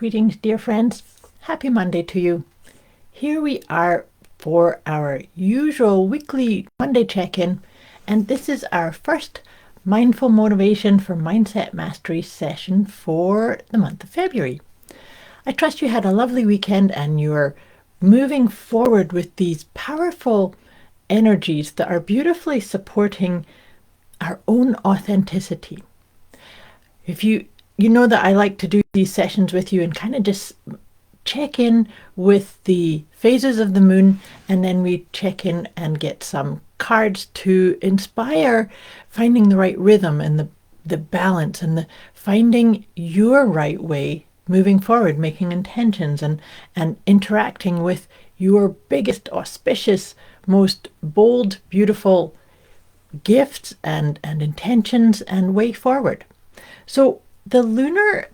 Greetings, dear friends. Happy Monday to you. Here we are for our usual weekly Monday check-in, and this is our first Mindful Motivation for Mindset Mastery session for the month of February. I trust you had a lovely weekend and you're moving forward with these powerful energies that are beautifully supporting our own authenticity. If you know that I like to do these sessions with you and kind of just check in with the phases of the moon, and then we check in and get some cards to inspire finding the right rhythm and the balance and the finding your right way moving forward, making intentions and interacting with your biggest, auspicious, most bold, beautiful gifts and intentions and way forward. So the lunar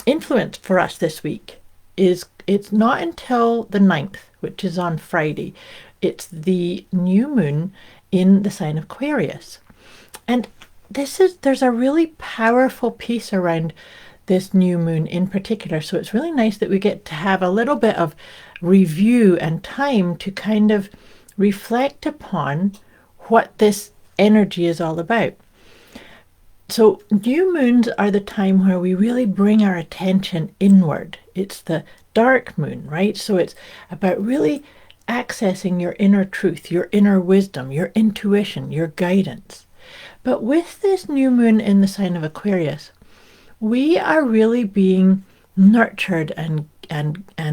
influence for us this week it's not until the 9th, which is on Friday. It's the new moon in the sign of Aquarius. And there's a really powerful piece around this new moon in particular. So it's really nice that we get to have a little bit of review and time to kind of reflect upon what this energy is all about. So new moons are the time where we really bring our attention inward. It's the dark moon, right? So it's about really accessing your inner truth, your inner wisdom, your intuition, your guidance. But with this new moon in the sign of Aquarius, we are really being nurtured and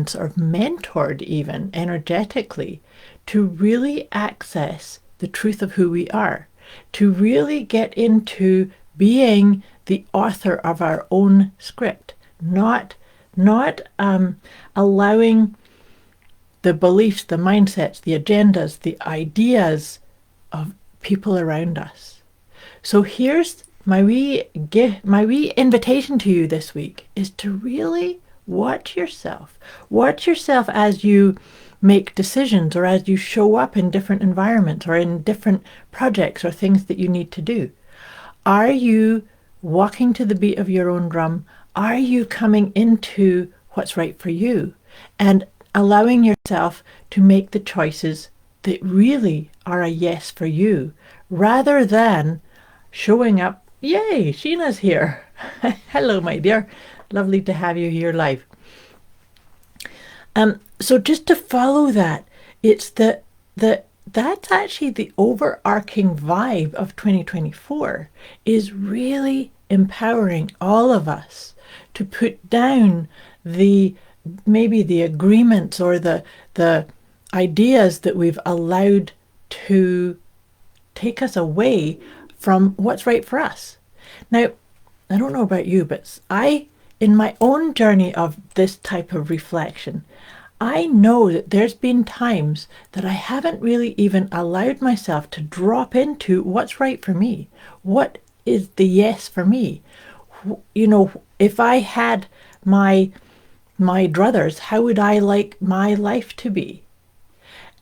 sort of mentored even energetically to really access the truth of who we are, to really get into being the author of our own script, not allowing the beliefs, the mindsets, the agendas, the ideas of people around us. So here's my wee invitation to you this week is to really watch yourself as you make decisions or as you show up in different environments or in different projects or things that you need to do. Are you walking to the beat of your own drum? Are you coming into what's right for you and allowing yourself to make the choices that really are a yes for you, rather than showing up, yay, Sheena's here. Hello, my dear. Lovely to have you here live. So just to follow that, it's that's actually the overarching vibe of 2024, is really empowering all of us to put down maybe the agreements or the ideas that we've allowed to take us away from what's right for us. Now, I don't know about you, but in my own journey of this type of reflection, I know that there's been times that I haven't really even allowed myself to drop into what's right for me. What is the yes for me? You know, if I had my druthers, how would I like my life to be?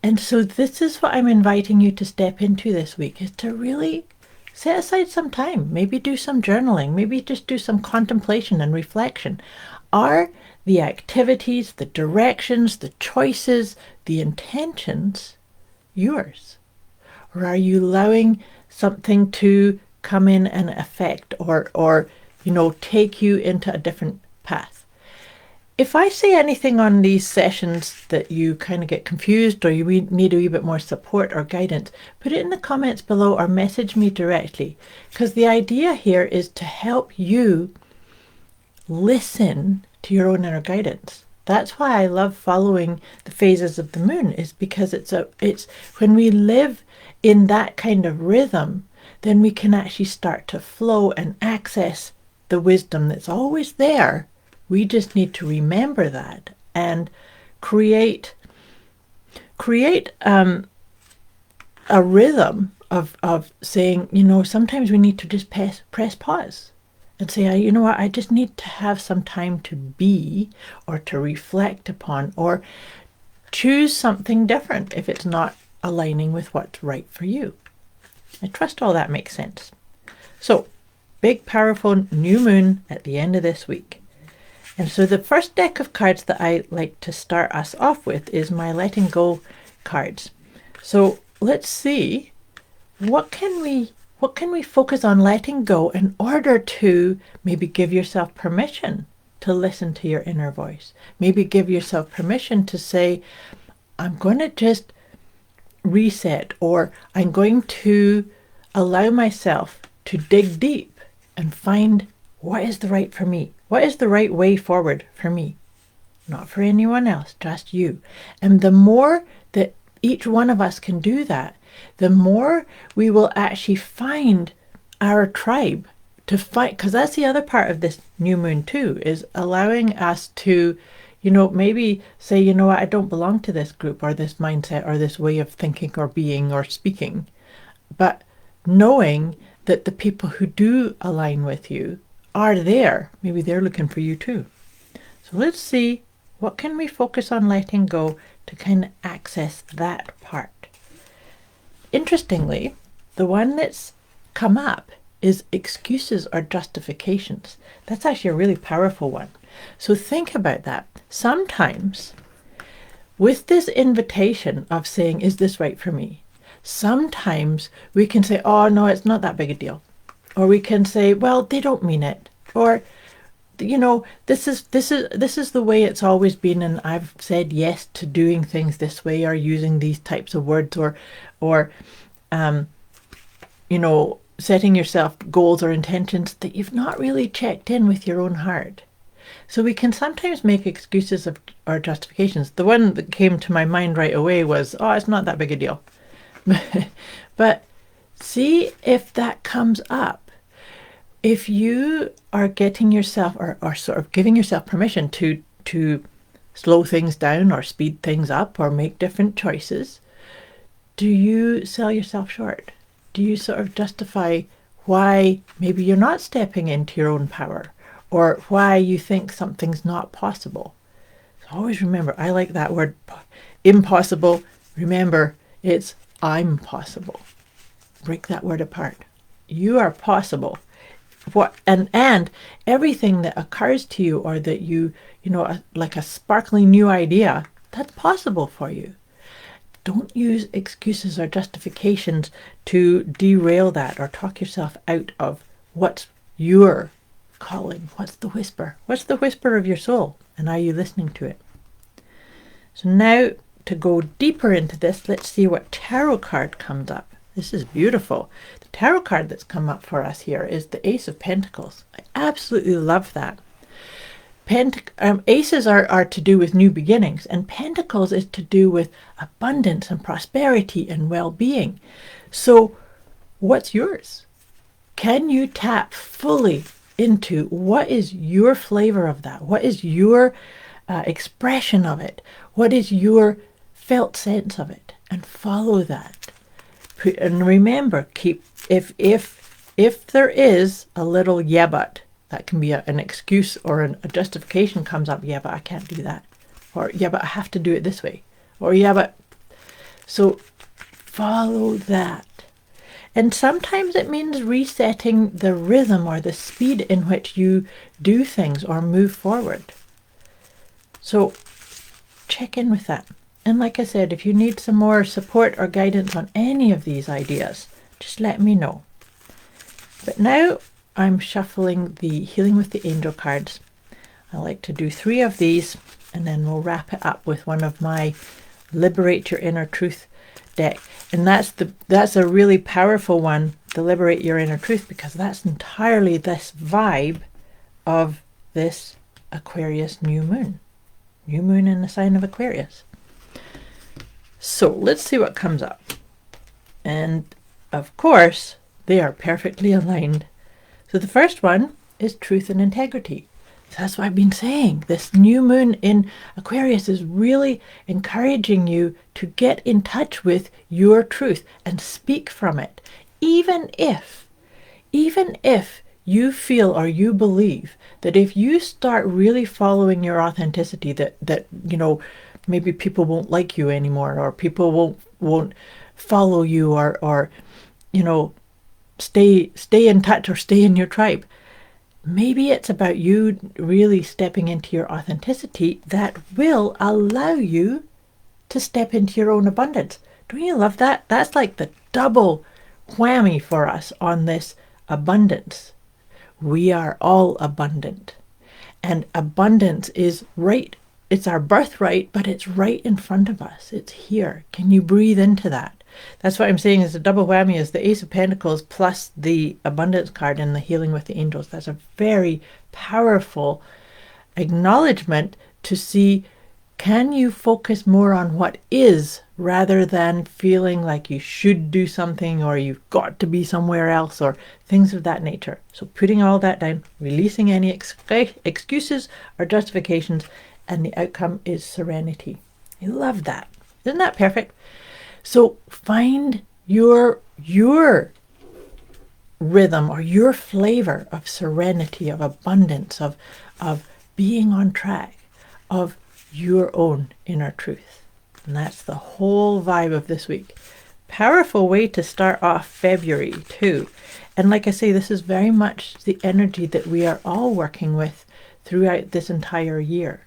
And so this is what I'm inviting you to step into this week, is to really set aside some time, maybe do some journaling, maybe just do some contemplation and reflection. Are the activities, the directions, the choices, the intentions yours? Or are you allowing something to come in and affect or take you into a different path? If I say anything on these sessions that you kind of get confused or you need a wee bit more support or guidance, put it in the comments below or message me directly, because the idea here is to help you listen to your own inner guidance. That's why I love following the phases of the moon, is because it's when we live in that kind of rhythm, then we can actually start to flow and access the wisdom that's always there. We just need to remember that and create a rhythm of saying, sometimes we need to just press pause and say, you know what, I just need to have some time to be, or to reflect upon, or choose something different if it's not aligning with what's right for you. I trust all that makes sense. So, big, powerful new moon at the end of this week. And so the first deck of cards that I like to start us off with is my letting go cards. So let's see, what can we focus on letting go in order to maybe give yourself permission to listen to your inner voice? Maybe give yourself permission to say, I'm going to just reset, or I'm going to allow myself to dig deep and find what is the right for me. What is the right way forward for me? Not for anyone else, just you. And the more that each one of us can do that, the more we will actually find our tribe to fight. Because that's the other part of this new moon too, is allowing us to, maybe say, you know what, I don't belong to this group or this mindset or this way of thinking or being or speaking. But knowing that the people who do align with you are there. Maybe they're looking for you too. So let's see, what can we focus on letting go to kind of access that part? Interestingly, the one that's come up is excuses or justifications. That's actually a really powerful one. So think about that. Sometimes with this invitation of saying, is this right for me? Sometimes we can say, oh no, it's not that big a deal. Or we can say, well, they don't mean it. Or, this is the way it's always been, and I've said yes to doing things this way, or using these types of words, or setting yourself goals or intentions that you've not really checked in with your own heart. So we can sometimes make excuses or justifications. The one that came to my mind right away was, oh, it's not that big a deal. But see if that comes up. If you are getting yourself or sort of giving yourself permission to slow things down or speed things up or make different choices, do you sell yourself short? Do you sort of justify why maybe you're not stepping into your own power, or why you think something's not possible? So always remember, I like that word, impossible. Remember, it's I'm possible. Break that word apart. You are possible. And everything that occurs to you, or that like a sparkling new idea, that's possible for you. Don't use excuses or justifications to derail that or talk yourself out of what's your calling. What's the whisper? What's the whisper of your soul? And are you listening to it? So now, to go deeper into this, let's see what tarot card comes up. This is beautiful. The tarot card that's come up for us here is the Ace of Pentacles. I absolutely love that. Aces are to do with new beginnings, and Pentacles is to do with abundance and prosperity and well-being. So what's yours? Can you tap fully into what is your flavor of that? What is your expression of it? What is your felt sense of it? And follow that. And remember, if there is a little yeah but, that can be an excuse or a justification comes up, yeah but I can't do that, or yeah but I have to do it this way, or yeah but, so follow that. And sometimes it means resetting the rhythm or the speed in which you do things or move forward. So check in with that. And like I said, if you need some more support or guidance on any of these ideas, just let me know. But now I'm shuffling the Healing with the Angel cards. I like to do 3 of these, and then we'll wrap it up with one of my Liberate Your Inner Truth deck. And that's a really powerful one, the Liberate Your Inner Truth, because that's entirely this vibe of this Aquarius new moon. New moon in the sign of Aquarius. So let's see what comes up. And of course, they are perfectly aligned. So the first one is truth and integrity. So that's what I've been saying. This new moon in Aquarius is really encouraging you to get in touch with your truth and speak from it. Even if you feel or you believe that if you start really following your authenticity, that maybe people won't like you anymore, or people won't follow you, or stay in touch or stay in your tribe. Maybe it's about you really stepping into your authenticity that will allow you to step into your own abundance. Don't you love that? That's like the double whammy for us on this abundance. We are all abundant. And abundance is right. It's our birthright, but it's right in front of us. It's here. Can you breathe into that? That's what I'm saying is the double whammy is the Ace of Pentacles plus the abundance card in the Healing with the Angels. That's a very powerful acknowledgement to see, can you focus more on what is rather than feeling like you should do something or you've got to be somewhere else or things of that nature. So putting all that down, releasing any excuses or justifications, and the outcome is serenity. I love that. Isn't that perfect? So find your rhythm or your flavor of serenity, of abundance, of being on track, of your own inner truth. And that's the whole vibe of this week. Powerful way to start off February too. And like I say, this is very much the energy that we are all working with throughout this entire year.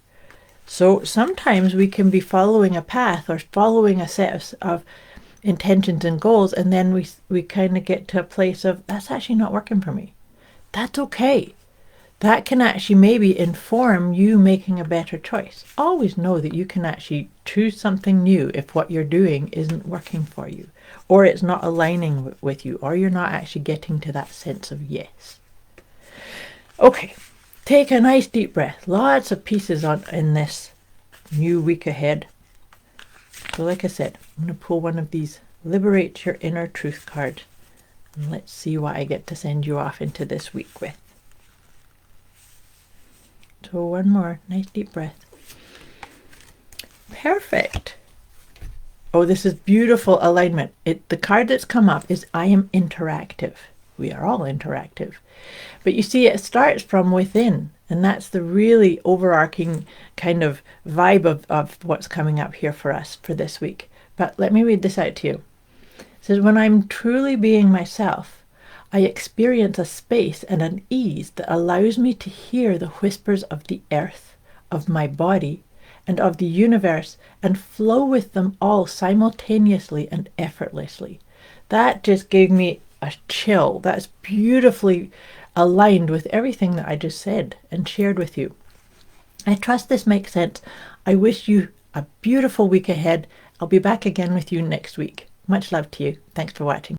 So sometimes we can be following a path or following a set of intentions and goals, and then we kind of get to a place of, that's actually not working for me. That's okay. That can actually maybe inform you making a better choice. Always know that you can actually choose something new if what you're doing isn't working for you, or it's not aligning with you, or you're not actually getting to that sense of yes. Okay. Take a nice deep breath. Lots of pieces in this new week ahead. So like I said, I'm going to pull one of these Liberate Your Inner Truth card. And let's see what I get to send you off into this week with. So one more. Nice deep breath. Perfect. Oh, this is beautiful alignment. The card that's come up is I am interactive. We are all interactive. But you see, it starts from within. And that's the really overarching kind of vibe of what's coming up here for us for this week. But let me read this out to you. It says, when I'm truly being myself, I experience a space and an ease that allows me to hear the whispers of the earth, of my body, and of the universe, and flow with them all simultaneously and effortlessly. That just gave me a chill. That's beautifully aligned with everything that I just said and shared with you. I trust this makes sense. I wish you a beautiful week ahead. I'll be back again with you next week. Much love to you. Thanks for watching.